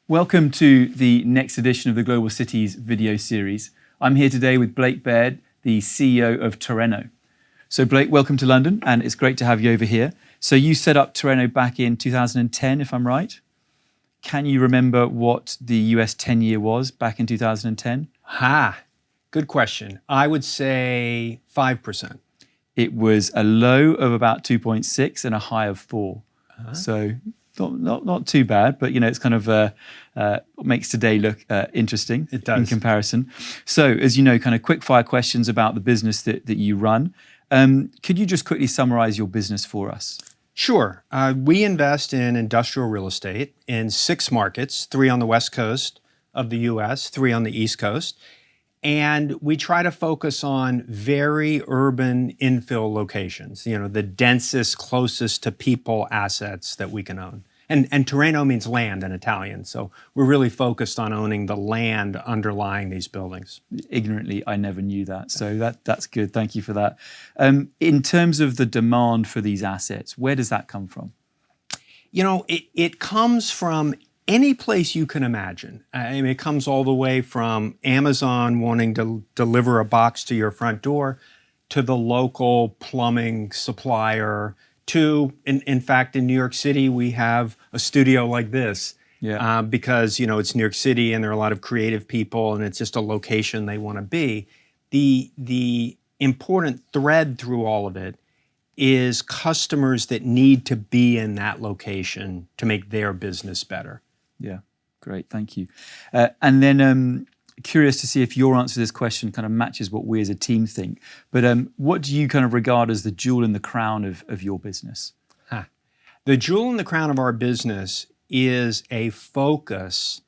Welcome to the next edition of the Globalcities video series. I'm here today with Blake Baird, the CEO of Torreno. So Blake, welcome to London, and it's great to have you over here. So you set up Torreno back in 2010, if I'm right. Can you remember what the US 10-year was back in 2010? Good question. I would say 5%. It was a low of about 2.6 and a high of 4. So not too bad, but it's kind of makes today look interesting. It does. In comparison. So as you know, kind of quick fire questions about the business that you run. Could you just quickly summarize your business for us? Sure. We invest in industrial real estate in 6 markets, 3 on the West Coast of the US, 3 on the East Coast. And we try to focus on very urban infill locations, the densest, closest to people assets that we can own. And Terreno means land in Italian, so we're really focused on owning the land underlying these buildings. Ignorantly, I never knew that, so that's good. Thank you for that. In terms of the demand for these assets, where does that come from? It comes from any place you can imagine. It comes all the way from Amazon wanting to deliver a box to your front door, to the local plumbing supplier, to, in fact, in New York City, we have a studio like this. Yeah. Because, it's New York City and there are a lot of creative people and it's just a location they want to be. The important thread through all of it is customers that need to be in that location to make their business better. Yeah, great, thank you. And then curious to see if your answer to this question kind of matches what we as a team think. But what do you kind of regard as the jewel in the crown of your business? The jewel in the crown of our business is a focus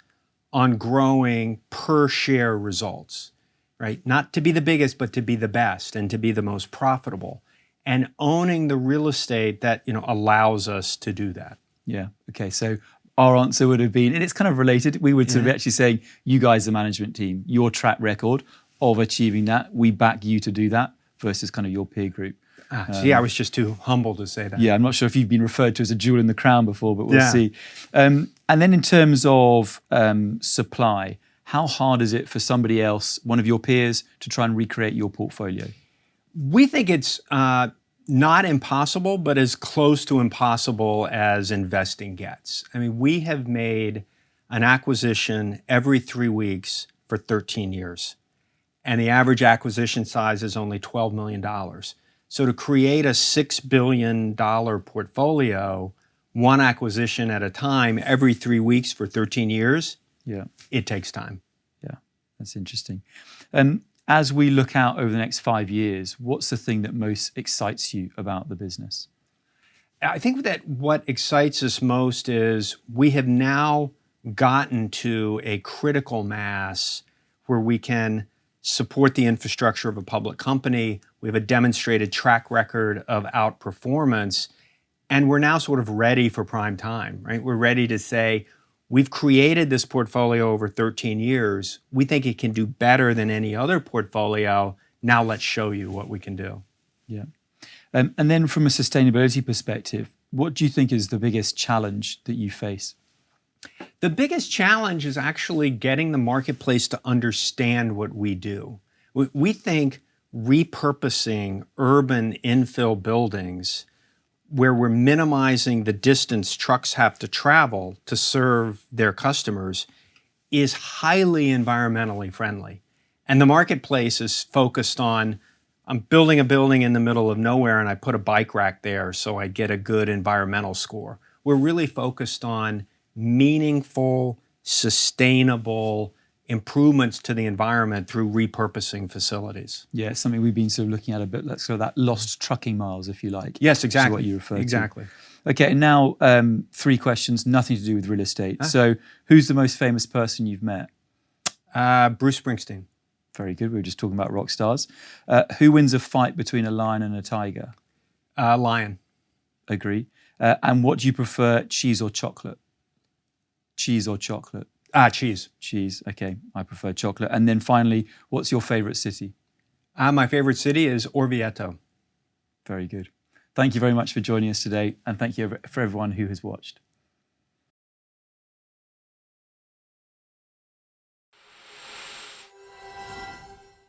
on growing per share results, right? Not to be the biggest, but to be the best and to be the most profitable, and owning the real estate that allows us to do that. Yeah, okay, so our answer would have been, and it's kind of related, we would sort of actually say, you guys, the management team, your track record of achieving that, we back you to do that versus kind of your peer group. See, I was just too humble to say that. Yeah, I'm not sure if you've been referred to as a jewel in the crown before, but we'll see. And then in terms of supply, how hard is it for somebody else, one of your peers, to try and recreate your portfolio? We think it's not impossible, but as close to impossible as investing gets. I mean, we have made an acquisition every 3 weeks for 13 years. And the average acquisition size is only $12 million. So to create a $6 billion portfolio, one acquisition at a time, every 3 weeks for 13 years, it takes time. Yeah, that's interesting. As we look out over the next 5 years, what's the thing that most excites you about the business? I think that what excites us most is we have now gotten to a critical mass where we can support the infrastructure of a public company. We have a demonstrated track record of outperformance, and we're now sort of ready for prime time, right? We're ready to say, we've created this portfolio over 13 years. We think it can do better than any other portfolio. Now let's show you what we can do. Yeah. And then from a sustainability perspective, what do you think is the biggest challenge that you face? The biggest challenge is actually getting the marketplace to understand what we do. We think repurposing urban infill buildings where we're minimizing the distance trucks have to travel to serve their customers is highly environmentally friendly. And the marketplace is focused on, I'm building a building in the middle of nowhere and I put a bike rack there so I get a good environmental score. We're really focused on meaningful, sustainable improvements to the environment through repurposing facilities. Yeah, it's something we've been sort of looking at a bit, like sort of that lost trucking miles, if you like. Yes, exactly. Which is what you referred exactly. to. Okay, and now 3 questions, nothing to do with real estate. So who's the most famous person you've met? Bruce Springsteen. Very good, we were just talking about rock stars. Who wins a fight between a lion and a tiger? Lion. Agree. And what do you prefer, cheese or chocolate? Cheese or chocolate? Cheese. Cheese, okay. I prefer chocolate. And then finally, what's your favorite city? My favorite city is Orvieto. Very good. Thank you very much for joining us today, and thank you for everyone who has watched.